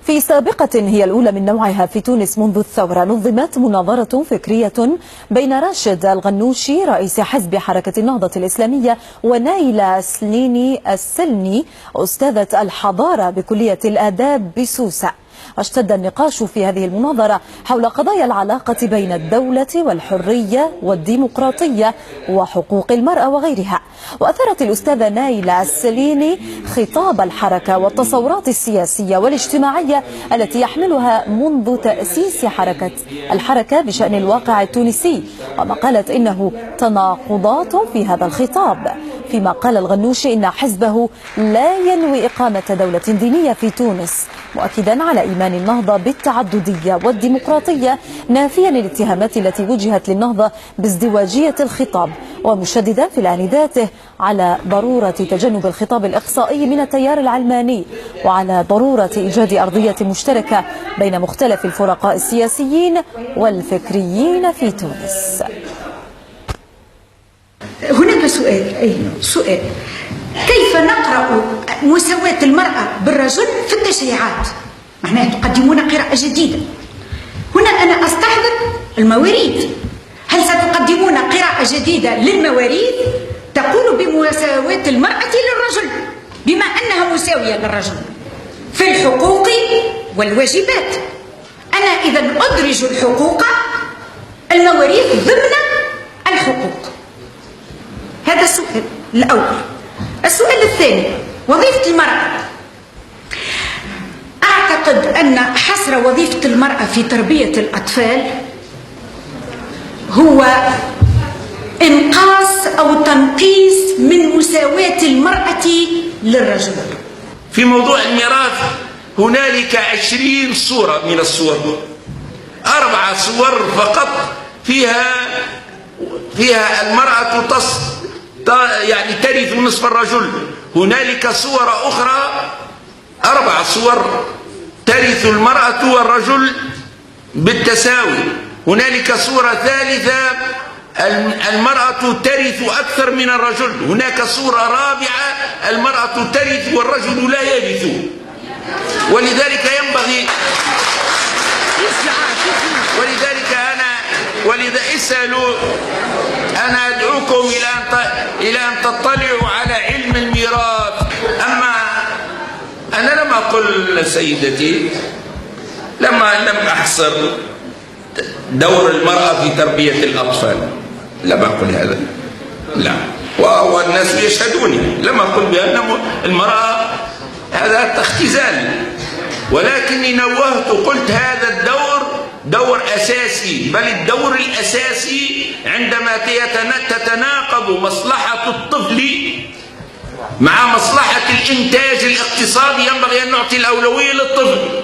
في سابقة هي الأولى من نوعها في تونس منذ الثورة، نظمت مناظرة فكرية بين راشد الغنوشي رئيس حزب حركة النهضة الإسلامية ونايلة السلني أستاذة الحضارة بكلية الآداب بسوسة. واشتد النقاش في هذه المناظرة حول قضايا العلاقة بين الدولة والحرية والديمقراطية وحقوق المرأة وغيرها. وأثارت الأستاذة نايلة السليني خطاب الحركة والتصورات السياسية والاجتماعية التي يحملها منذ تأسيس الحركة بشأن الواقع التونسي، وما قالت إنه تناقضات في هذا الخطاب، فيما قال الغنوشي إن حزبه لا ينوي إقامة دولة دينية في تونس، مؤكدا على إيمان النهضة بالتعددية والديمقراطية، نافيا الاتهامات التي وجهت للنهضة بازدواجية الخطاب، ومشددا في الآن ذاته على ضرورة تجنب الخطاب الإقصائي من التيار العلماني، وعلى ضرورة إيجاد أرضية مشتركة بين مختلف الفرقاء السياسيين والفكريين في تونس. هناك سؤال كيف نقرأ مساواة المرأة بالرجل في التشريعات؟ معناها تقدمون قراءة جديدة. هنا أنا أستحضر المواريث. هل ستقدمون قراءة جديدة للمواريث تقول بمساواة المرأة للرجل بما أنها مساوية للرجل في الحقوق والواجبات؟ أنا إذا أدرج الحقوق المواريث ضمن الحقوق. هذا السؤال الأول. السؤال الثاني، وظيفة المرأة. أعتقد أن حصر وظيفة المرأة في تربية الأطفال هو إنقاص أو تنقيص من مساواة المرأة للرجل. في موضوع الميراث هنالك 20 صورة من الصور، 4 صور فقط فيها المرأة يعني ترث نصف الرجل. هنالك صور أخرى 4 صور ترث المرأة والرجل بالتساوي. هنالك صورة ثالثة المرأة ترث أكثر من الرجل. هناك صورة رابعة المرأة ترث والرجل لا يرث. ولذلك ينبغي ولذا اسألوا. أنا أدعوكم إلى أن تطلعوا على علم الميراث. أما أنا لم أقل سيدتي، لم أحصر دور المرأة في تربية الأطفال، لم أقل هذا، لا، والناس يشهدوني، لم أقل بأن المرأة هذا اختزال، ولكني نوهت قلت هذا الدور دور أساسي، بل الدور الأساسي عندما تتناقض مصلحة الطفل مع مصلحة الإنتاج الاقتصادي ينبغي أن نعطي الأولوية للطفل.